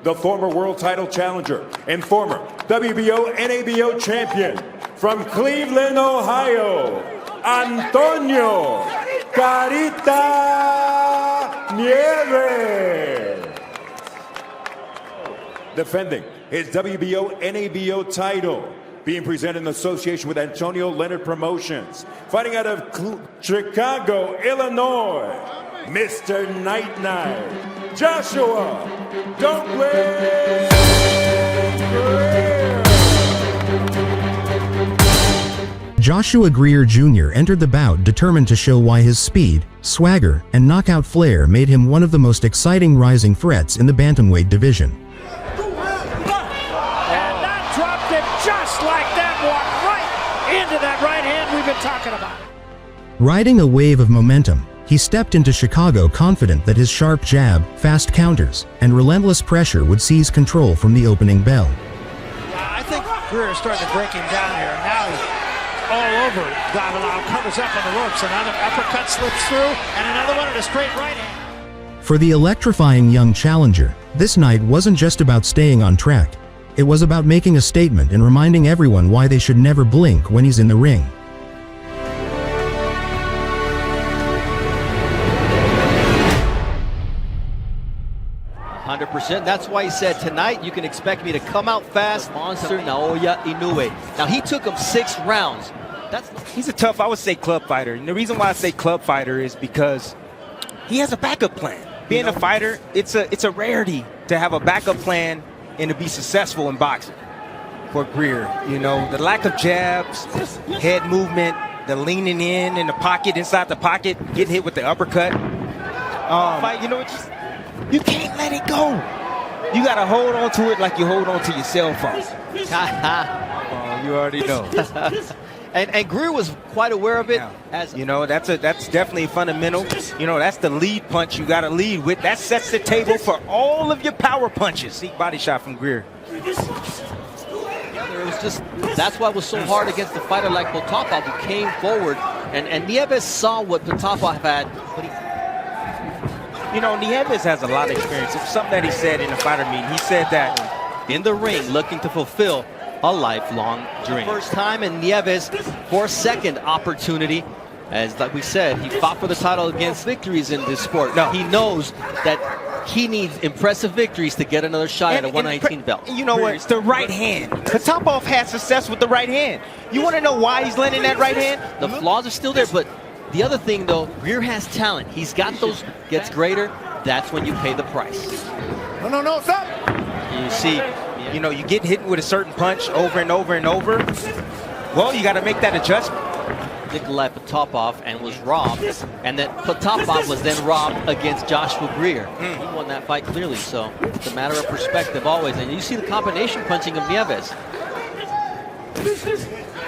the former world title challenger and former WBO NABO champion from Cleveland, Ohio, Antonio Carita Nieves. Defending his WBO NABO title, being presented in association with Antonio Leonard Promotions, fighting out of Chicago, Illinois, Mr. Night Night, Joshua Douglas Greer. Joshua Greer Jr. entered the bout determined to show why his speed, swagger, and knockout flair made him one of the most exciting rising threats in the bantamweight division. Dropped it just like that, walked right into that right hand we've been talking about. Riding a wave of momentum, he stepped into Chicago confident that his sharp jab, fast counters, and relentless pressure would seize control from the opening bell. I think Greer is starting to break him down here. Now he's all over Gavilao, covers up on the ropes. Another uppercut slips through, and another one at a straight right hand. For the electrifying young challenger, this night wasn't just about staying on track. It was about making a statement and reminding everyone why they should never blink when he's in the ring. That's why he said, tonight you can expect me to come out fast. Monster Naoya Inoue. Now he took him 6 rounds. He's a tough, I would say, club fighter. And the reason why I say club fighter is because he has a backup plan. Being a fighter, it's a rarity to have a backup plan and to be successful in boxing. For Greer, you know, the lack of jabs, head movement, the leaning in the pocket, inside the pocket, getting hit with the uppercut. You know, you can't let it go. You got to hold on to it like you hold on to your cell phone. Oh, you already know. and Greer was quite aware of it. Yeah. As you know, that's definitely fundamental. You know, that's the lead punch you got to lead with. That sets the table for all of your power punches. See, body shot from Greer. It was just, that's why it was so hard against a fighter like Potapov, who came forward, and Nieves saw what Potapov had, but you know, Nieves has a lot of experience. It's something that he said in the fighter meeting. He said that in the ring, looking to fulfill a lifelong dream. First time in Nieves for a second opportunity. As like we said, he fought for the title against victories in this sport. No, he knows that he needs impressive victories to get another shot at a 119 belt. You know what? It's the right hand. Potapov had success with the right hand. You want to know why he's landing that right hand? The flaws are still there, but the other thing, though, Greer has talent. He's got those, gets greater. That's when you pay the price. No, stop. You see, you know, you get hit with a certain punch over and over and over. Well, you got to make that adjustment. Nikolai Potapov and was robbed, and then Potapov was then robbed against Joshua Greer. He won that fight clearly, so it's a matter of perspective always. And you see the combination punching of Nieves.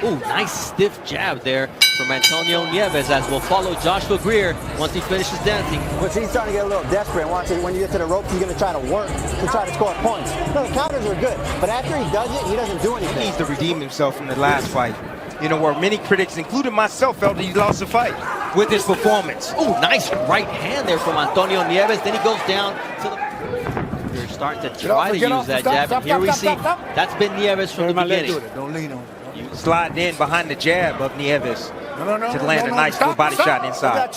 Ooh, nice stiff jab there from Antonio Nieves, as will follow Joshua Greer once he finishes dancing. But he's starting to get a little desperate. When you get to the ropes, he's going to try to work to try to score points. No, the counters are good, but after he does it, he doesn't do anything. He needs to redeem himself from the last fight. You know, where many critics, including myself, felt that he lost the fight with his performance. Ooh, nice right hand there from Antonio Nieves. Then he goes down to the... They're starting to try to use that jab. And here we see that's been Nieves from the beginning. Don't lean on. You slide in behind the jab of Nieves to land a nice full body shot inside.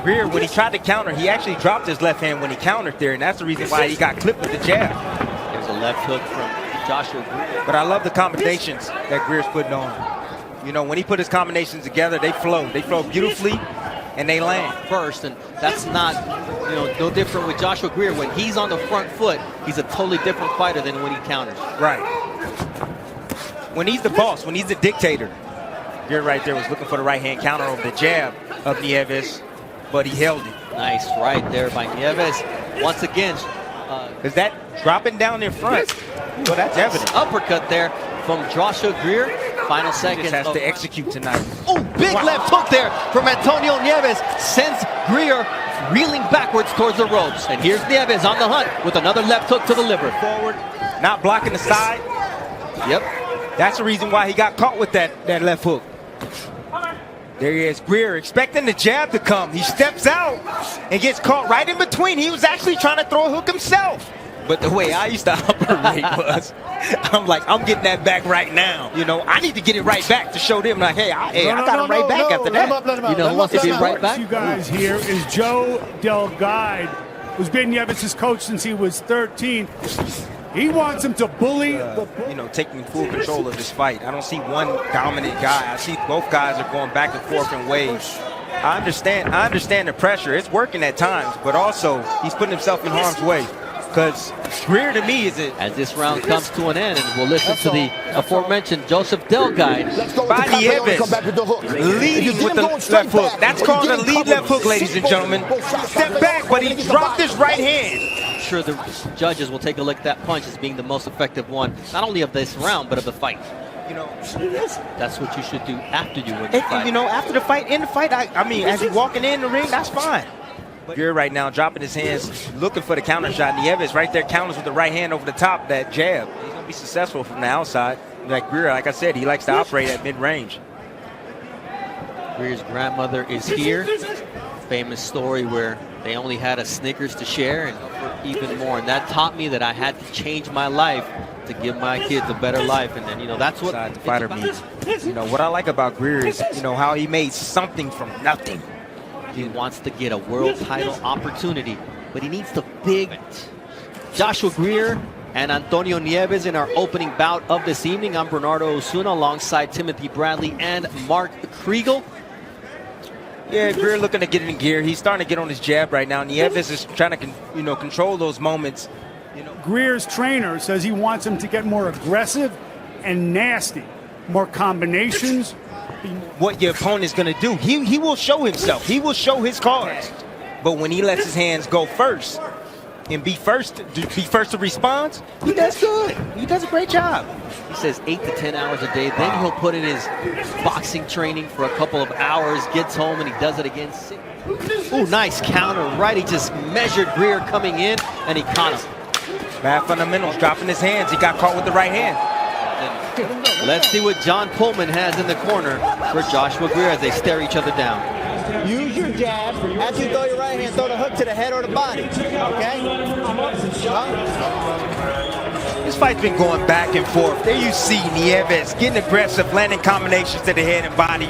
Greer, when he tried to counter, he actually dropped his left hand when he countered there, and that's the reason why he got clipped with the jab. There's a left hook from Joshua Greer. But I love the combinations that Greer's putting on. You know, when he put his combinations together, they flow. They flow beautifully, and they land. First, and that's not, you know, no different with Joshua Greer. When he's on the front foot, he's a totally different fighter than when he counters. Right. When he's the boss, when he's the dictator. Greer right there was looking for the right-hand counter over the jab of Nieves, but he held it. Nice right there by Nieves. Once again. Is that dropping down in front? Well, that's evident. Uppercut there from Joshua Greer. Final second. He just has to execute tonight. Oh, big left hook there from Antonio Nieves. Sends Greer reeling backwards towards the ropes. And here's Nieves on the hunt with another left hook to the liver. Forward, not blocking the side. Yep. That's the reason why he got caught with that left hook. There he is, Greer, expecting the jab to come. He steps out and gets caught right in between. He was actually trying to throw a hook himself. But the way I used to operate was, I'm like, I'm getting that back right now. You know, I need to get it right back to show them, like, hey, I got him right back after that. You know who wants to get right back? You guys here is Joe Delgado, who's been Nieves' coach since he was 13. He wants him to bully. You know, taking full control of this fight. I don't see one dominant guy. I see both guys are going back and forth in waves. I understand the pressure. It's working at times, but also he's putting himself in harm's way. Because Greer, to me, is it. As this round comes to an end, and we'll listen to the aforementioned Joseph Delgado. By Nieves leading with the left hook. That's called a lead left hook, ladies and gentlemen. Step back, but he dropped his right hand. I'm sure the judges will take a look at that punch as being the most effective one, not only of this round, but of the fight. You know, that's what you should do after you win the fight. You know, after the fight, in the fight, I mean, as you're walking in the ring, that's fine. Greer right now dropping his hands, looking for the counter shot. Nieves right there counters with the right hand over the top, that jab. He's going to be successful from the outside. Like Greer, like I said, he likes to operate at mid-range. Greer's grandmother is here. Famous story where they only had a Snickers to share and even more. And that taught me that I had to change my life to give my kids a better life. And then, you know, that's what the fighter means. You know, what I like about Greer is, you know, how he made something from nothing. He wants to get a world title opportunity, but he needs the big. Joshua Greer and Antonio Nieves in our opening bout of this evening. I'm Bernardo Osuna alongside Timothy Bradley and Mark Kriegel. Yeah, Greer looking to get in gear. He's starting to get on his jab right now. Nieves is trying to, you know, control those moments. You know, Greer's trainer says he wants him to get more aggressive and nasty, more combinations. What your opponent's going to do, he will show himself. He will show his cards. But when he lets his hands go first and be first to respond, he does good. He does a great job. He says 8 to 10 hours a day. Then he'll put in his boxing training for a couple of hours, gets home, and he does it again. Ooh, nice counter right. He just measured Greer coming in, and he caught him. Bad fundamentals, dropping his hands. He got caught with the right hand. Let's see what John Pullman has in the corner for Joshua Greer as they stare each other down. Use your jab. After you throw your right hand, throw the hook to the head or the body. Okay? This fight's been going back and forth. There you see Nieves getting aggressive, landing combinations to the head and body.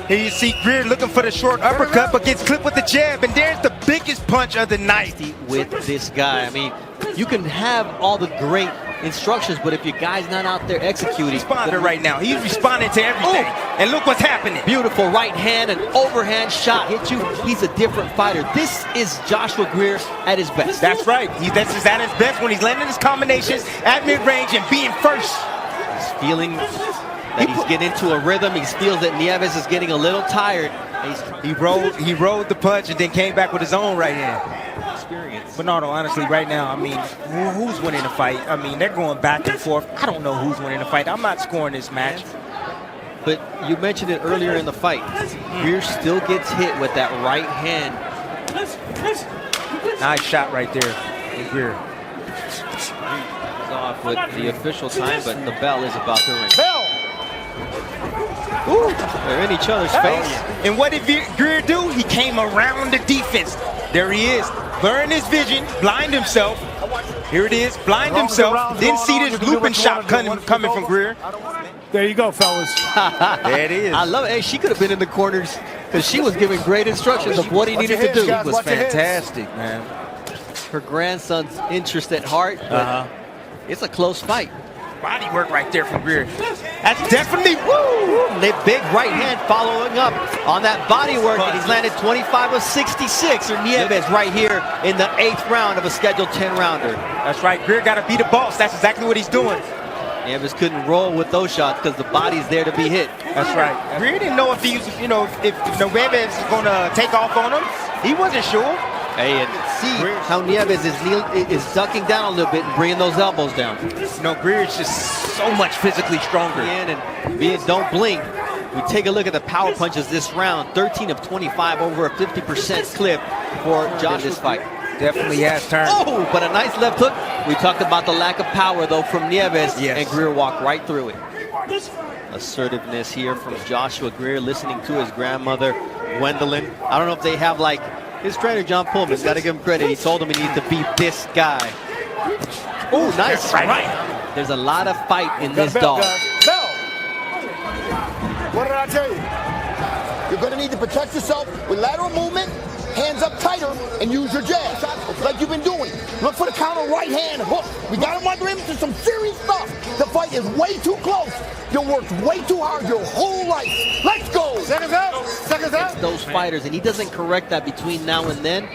Here you see Greer looking for the short uppercut, but gets clipped with the jab, and there's the biggest punch of the night. With this guy, I mean, you can have all the great instructions, but if your guy's not out there executing. Responding right now. He's responding to everything. And look what's happening. Beautiful right hand and overhand shot hit you. He's a different fighter. This is Joshua Greer at his best. That's right. That's at his best when he's landing his combinations at mid-range and being first. He's feeling that he's getting into a rhythm. He feels that Nieves is getting a little tired. He rode the punch and then came back with his own right hand. Experience. Bernardo, honestly, right now, I mean, who's winning the fight? I mean, they're going back and forth. I don't know who's winning the fight. I'm not scoring this match. But you mentioned it earlier in the fight. Greer still gets hit with that right hand. Nice shot right there from Greer. He's off with the official time, but the bell is about to ring. Bell! Ooh, they're in each other's face. And what did Greer do? He came around the defense. There he is. Blurring his vision, blind himself. Here it is, blind himself. Didn't see this looping shot coming from Greer. There you go, fellas. There it is. I love it. Hey, she could have been in the corners because she was giving great instructions of what he needed to do. It was fantastic, man. Her grandson's interest at heart, but it's a close fight. Body work right there from Greer. That's definitely woo! The big right hand following up on that body work, and he's landed 25 of 66. Or Nieves right here in the 8th round of a scheduled 10-rounder. That's right. Greer got to be the boss. That's exactly what he's doing. Nieves couldn't roll with those shots because the body's there to be hit. That's right. Greer didn't know if he was, if Nieves is going to take off on him. He wasn't sure. Hey, and see how Nieves is ducking down a little bit and bringing those elbows down. Greer is just so much physically stronger. And don't blink. We take a look at the power punches this round. 13 of 25, over a 50% clip for Josh this fight. Definitely has turned. Oh, but a nice left hook. We talked about the lack of power, though, from Nieves, and Greer walked right through it. Assertiveness here from Joshua Greer, listening to his grandmother, Gwendolyn. I don't know if they have, like, His trainer, John Pullman's got to give him credit. He told him he needs to beat this guy. Oh, nice right. There's a lot of fight in this dog. Bell. What did I tell you? You're going to need to protect yourself with lateral movement, hands up tighter, and use your jab, like you've been doing. Look for the counter right hand hook. We got him under him to some serious stuff. The fight is way too close. You worked way too hard your whole life. Let's go. Seconds out. Seconds out. It's those fighters, and he doesn't correct that between now and then,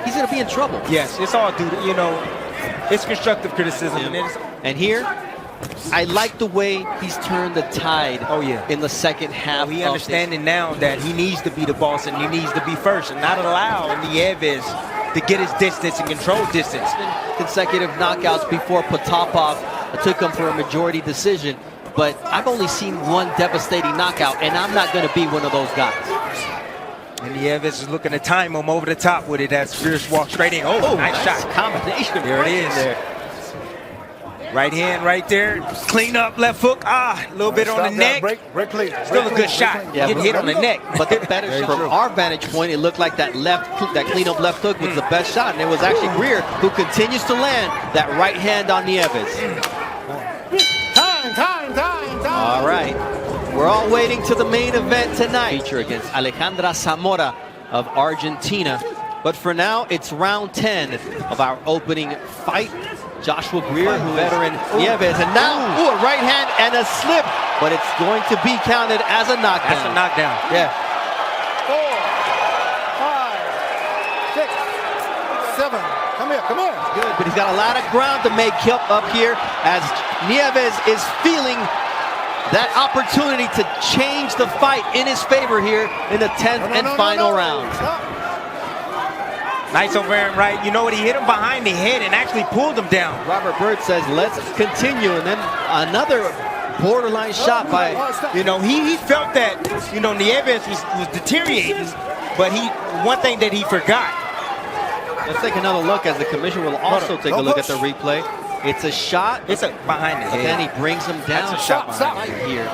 he's going to be in trouble. Yes, it's all due to, you know, it's constructive criticism. And here, I like the way he's turned the tide in the second half. He understanding now that he needs to be the boss and he needs to be first and not allow Nieves to get his distance and control distance. Consecutive knockouts before Potapov took him for a majority decision. But I've only seen one devastating knockout, and I'm not going to be one of those guys. And Nieves is looking to time him over the top with it as Spears walks straight in. Oh, nice shot. Combination. There it is. There. Right hand right there. Clean up left hook. Ah, a little bit on the neck. Break, please. Still a good shot. Yeah, getting hit on the neck. But the better from our vantage point, it looked like that clean up left hook was the best shot. And it was actually Greer who continues to land that right hand on Nieves. Time. All right. We're all waiting to the main event tonight. Feature against Alejandra Zamora of Argentina. But for now, it's round 10 of our opening fight. Joshua Greer, who veteran Nieves, and now a right hand and a slip, but it's going to be counted as a knockdown. That's a knockdown. Yeah. 4, 5, 6, 7. Come here. Good, but he's got a lot of ground to make up here as Nieves is feeling that opportunity to change the fight in his favor here in the 10th and final round. Nice overhand right. You know what? He hit him behind the head and actually pulled him down. Robert Byrd says, let's continue. And then another borderline shot by... You know, he felt that, you know, Nieves was deteriorating. But one thing that he forgot. Let's take another look as the commissioner will also take a look at the replay. It's a shot. It's a behind the head. And then he brings him down. That's a shot right here.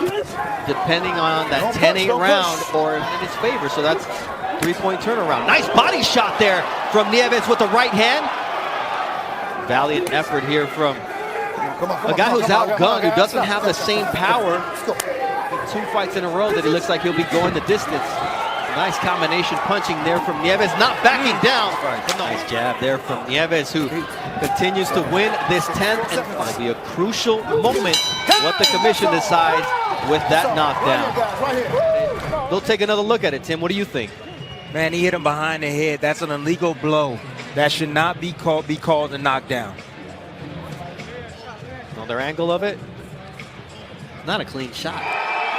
Depending on that 10-8 round or in his favor. So that's 3-point turnaround. Nice body shot there from Nieves with the right hand. Valiant effort here from a guy who's outgunned, who doesn't have the same power. In 2 fights in a row that he looks like he'll be going the distance. Nice combination punching there from Nieves, not backing down. Nice jab there from Nieves, who continues to win this 10th. And it's going to be a crucial moment what the commission decides with that knockdown. They'll take another look at it. Tim, what do you think? Man, he hit him behind the head. That's an illegal blow. That should not be called a knockdown. Another angle of it. Not a clean shot.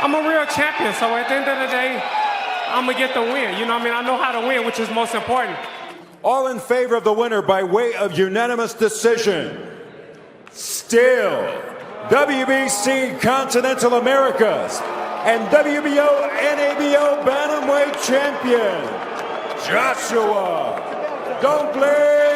I'm a real champion, so at the end of the day, I'm going to get the win. You know what I mean? I know how to win, which is most important. All in favor of the winner by way of unanimous decision. Still, WBC Continental Americas and WBO NABO Bantamweight champion, Joshua "Don't Play"